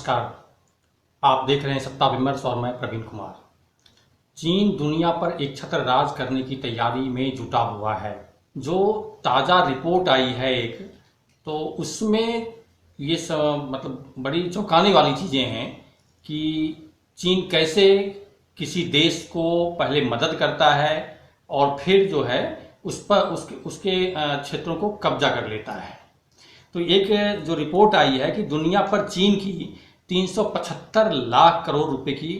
नमस्कार। आप देख रहे हैं सत्ता विमर्श और मैं प्रवीण कुमार। चीन दुनिया पर एक छत्र राज करने की तैयारी में जुटा हुआ है। जो ताज़ा रिपोर्ट आई है एक, तो उसमें ये सब बड़ी चौंकाने वाली चीज़ें हैं कि चीन कैसे किसी देश को पहले मदद करता है और फिर जो है उस पर उसके क्षेत्रों को कब्जा कर लेता है। तो एक जो रिपोर्ट आई है कि दुनिया पर चीन की 375 लाख करोड़ रुपए की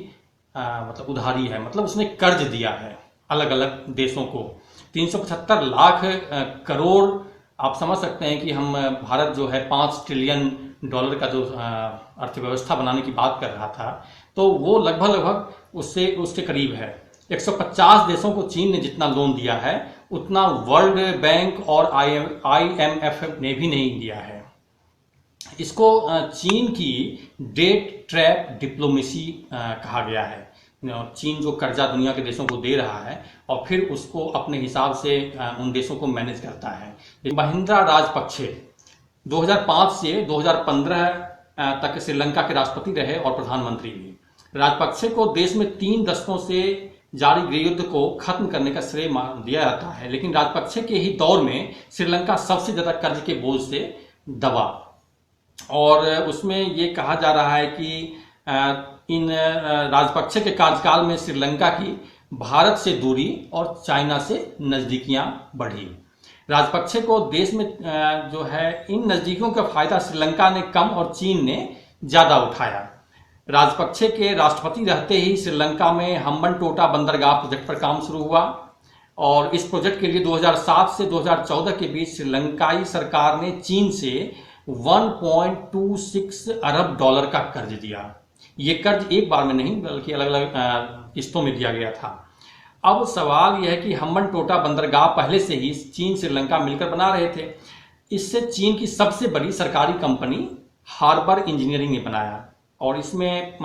उधारी है, मतलब उसने कर्ज दिया है अलग अलग देशों को 375 लाख करोड़। आप समझ सकते हैं कि हम भारत जो है 5 ट्रिलियन डॉलर का जो अर्थव्यवस्था बनाने की बात कर रहा था, तो वो लगभग लगभग उससे उसके करीब है। 150 देशों को चीन ने जितना लोन दिया है उतना वर्ल्ड बैंक और IMF ने भी नहीं दिया है। इसको चीन की डेट ट्रैप डिप्लोमेसी कहा गया है। चीन जो कर्जा दुनिया के देशों को दे रहा है और फिर उसको अपने हिसाब से उन देशों को मैनेज करता है। महिंद्रा राजपक्षे 2005 से 2015 तक श्रीलंका के राष्ट्रपति रहे और प्रधानमंत्री भी। राजपक्षे को देश में 3 दशकों से जारी गृहयुद्ध को खत्म करने का श्रेय दिया जाता है, लेकिन राजपक्षे के ही दौर में श्रीलंका सबसे ज्यादा कर्ज के बोझ से दबा। और उसमें ये कहा जा रहा है कि इन राजपक्षे के कार्यकाल में श्रीलंका की भारत से दूरी और चाइना से नजदीकियां बढ़ी। राजपक्षे को देश में जो है इन नजदीकियों का फायदा श्रीलंका ने कम और चीन ने ज्यादा उठाया। राजपक्षे के राष्ट्रपति रहते ही श्रीलंका में हम्बनटोटा बंदरगाह प्रोजेक्ट पर काम शुरू हुआ और इस प्रोजेक्ट के लिए 2007 से 2014 के बीच श्रीलंकाई सरकार ने चीन से 1.26 अरब डॉलर का कर्ज दिया। ये कर्ज एक बार में नहीं बल्कि अलग अलग किस्तों में दिया गया था। अब सवाल यह है कि हम्बनटोटा बंदरगाह पहले से ही चीन श्रीलंका मिलकर बना रहे थे। इससे चीन की सबसे बड़ी सरकारी कंपनी हार्बर इंजीनियरिंग ने बनाया और इसमें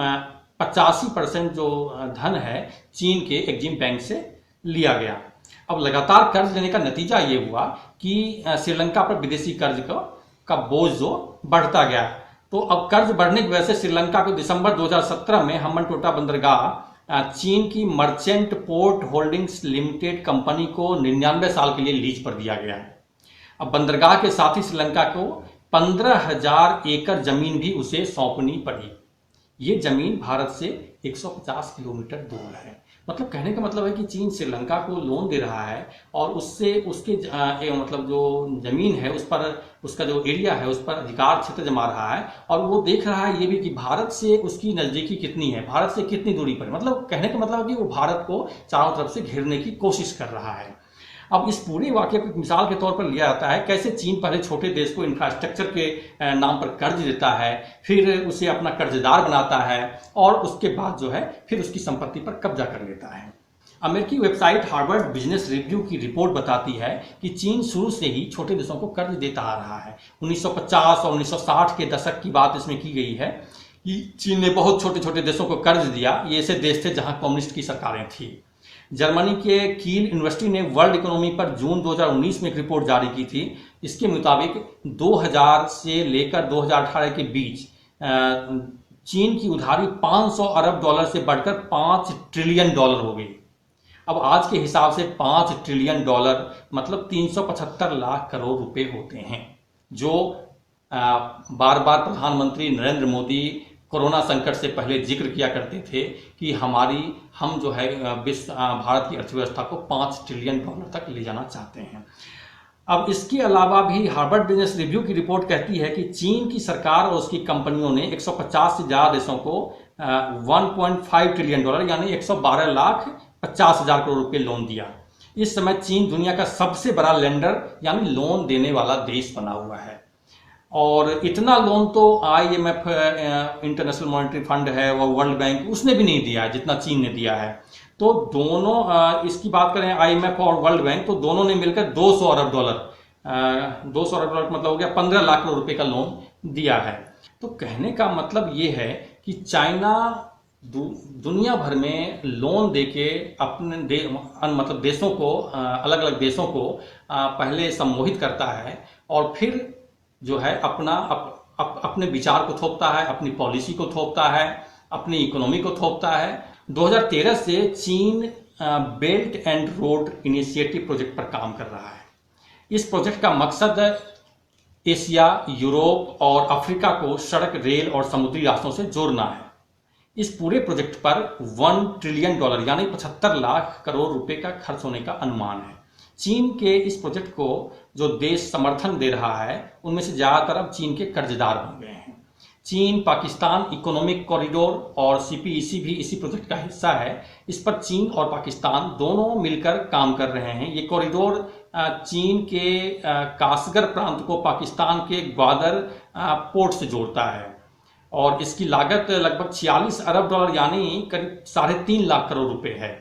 85% जो धन है चीन के एग्जिम बैंक से लिया गया। अब लगातार कर्ज लेने का नतीजा ये हुआ कि श्रीलंका पर विदेशी कर्ज का बोझ जो बढ़ता गया। तो अब कर्ज बढ़ने की वजह से श्रीलंका को दिसंबर 2017 में हम्बनटोटा बंदरगाह चीन की merchant port holdings limited company को 99 साल के लिए लीज पर दिया गया है। अब बंदरगाह के साथ ही श्रीलंका को 15,000 एकड़ जमीन भी उसे सौंपनी पड़ी। ये जमीन भारत से 150 किलोमीटर दूर है। मतलब कहने का मतलब है कि चीन श्रीलंका को लोन दे रहा है और उससे उसके जो जमीन है उस पर उसका जो एरिया है उस पर अधिकार क्षेत्र जमा रहा है और वो देख रहा है ये भी कि भारत से उसकी नजदीकी कितनी है, भारत से कितनी दूरी पर। मतलब कहने का मतलब है कि वो भारत को चारों तरफ से घेरने की कोशिश कर रहा है। अब इस पूरे वाक्य को मिसाल के तौर पर लिया जाता है कैसे चीन पहले छोटे देश को इंफ्रास्ट्रक्चर के नाम पर कर्ज देता है, फिर उसे अपना कर्जदार बनाता है और उसके बाद जो है फिर उसकी संपत्ति पर कब्जा कर लेता है। अमेरिकी वेबसाइट हार्वर्ड बिजनेस रिव्यू की रिपोर्ट बताती है कि चीन शुरू से ही छोटे देशों को कर्ज देता आ रहा है। 1950 और 1960 के दशक की बात इसमें की गई है कि चीन ने बहुत छोटे छोटे देशों को कर्ज दिया। ये ऐसे देश थे जहां कम्युनिस्ट की सरकारें थी। जर्मनी के कील यूनिवर्सिटी ने वर्ल्ड इकोनॉमी पर जून 2019 में एक रिपोर्ट जारी की थी। इसके मुताबिक 2000 से लेकर 2018 के बीच चीन की उधारी 500 अरब डॉलर से बढ़कर 5 ट्रिलियन डॉलर हो गई। अब आज के हिसाब से 5 ट्रिलियन डॉलर मतलब 375 लाख करोड़ रुपए होते हैं, जो बार बार प्रधानमंत्री नरेंद्र मोदी कोरोना संकट से पहले जिक्र किया करते थे कि हम जो है भारत की अर्थव्यवस्था को 5 ट्रिलियन डॉलर तक ले जाना चाहते हैं। अब इसके अलावा भी हार्वर्ड बिजनेस रिव्यू की रिपोर्ट कहती है कि चीन की सरकार और उसकी कंपनियों ने 150 से ज्यादा देशों को 1.5 ट्रिलियन डॉलर यानी 112 लाख 50 हजार करोड़ रुपए लोन दिया। इस समय चीन दुनिया का सबसे बड़ा लेंडर यानी लोन देने वाला देश बना हुआ है और इतना लोन तो IMF इंटरनेशनल मॉनेटरी फंड है और वर्ल्ड बैंक उसने भी नहीं दिया है जितना चीन ने दिया है। तो दोनों इसकी बात करें IMF और वर्ल्ड बैंक तो दोनों ने मिलकर 200 अरब डॉलर 200 अरब डॉलर मतलब हो गया 15 लाख करोड़ रुपए का लोन दिया है। तो कहने का मतलब ये है कि चाइना दुनिया भर में लोन देके अपने देशों को अलग अलग देशों को पहले सम्मोहित करता है और फिर जो है अपने विचार को थोपता है, अपनी पॉलिसी को थोपता है, अपनी इकोनॉमी को थोपता है। 2013 से चीन belt and road initiative project पर काम कर रहा है। इस प्रोजेक्ट का मकसद एशिया, यूरोप और अफ्रीका को सड़क, रेल और समुद्री रास्तों से जोड़ना है। इस पूरे प्रोजेक्ट पर $1 ट्रिलियन यानी 75 लाख करोड़ रुपए का खर्च होने का अनुमान है। चीन के इस प्रोजेक्ट को जो देश समर्थन दे रहा है उनमें से ज्यादातर अब चीन के कर्जदार बन गए हैं। चीन पाकिस्तान इकोनॉमिक कॉरिडोर और सीपीईसी भी इसी प्रोजेक्ट का हिस्सा है। इस पर चीन और पाकिस्तान दोनों मिलकर काम कर रहे हैं। ये कॉरिडोर चीन के कासगर प्रांत को पाकिस्तान के ग्वादर पोर्ट से जोड़ता है और इसकी लागत लगभग $46 अरब यानी करीब 3.5 लाख करोड़ रुपए है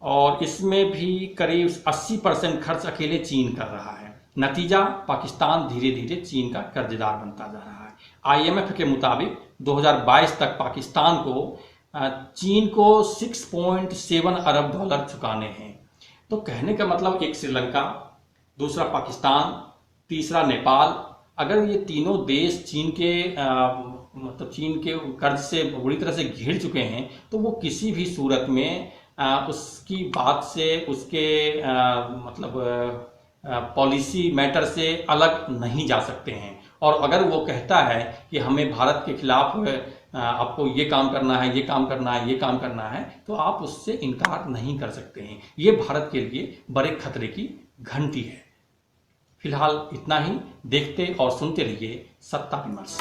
और इसमें भी करीब 80% खर्च अकेले चीन कर रहा है। नतीजा, पाकिस्तान धीरे धीरे चीन का कर्जदार बनता जा रहा है। IMF के मुताबिक 2022 तक पाकिस्तान को चीन को $6.7 अरब चुकाने हैं। तो कहने का मतलब एक श्रीलंका, दूसरा पाकिस्तान, तीसरा नेपाल, अगर ये तीनों देश चीन के कर्ज से बुरी तरह से घिर चुके हैं तो वो किसी भी सूरत में उसकी बात से, उसके पॉलिसी मैटर से अलग नहीं जा सकते हैं। और अगर वो कहता है कि हमें भारत के खिलाफ आपको ये काम करना है, ये काम करना है, ये काम करना है, तो आप उससे इनकार नहीं कर सकते हैं। ये भारत के लिए बड़े खतरे की घंटी है। फिलहाल इतना ही। देखते और सुनते रहिए सत्ता विमर्श।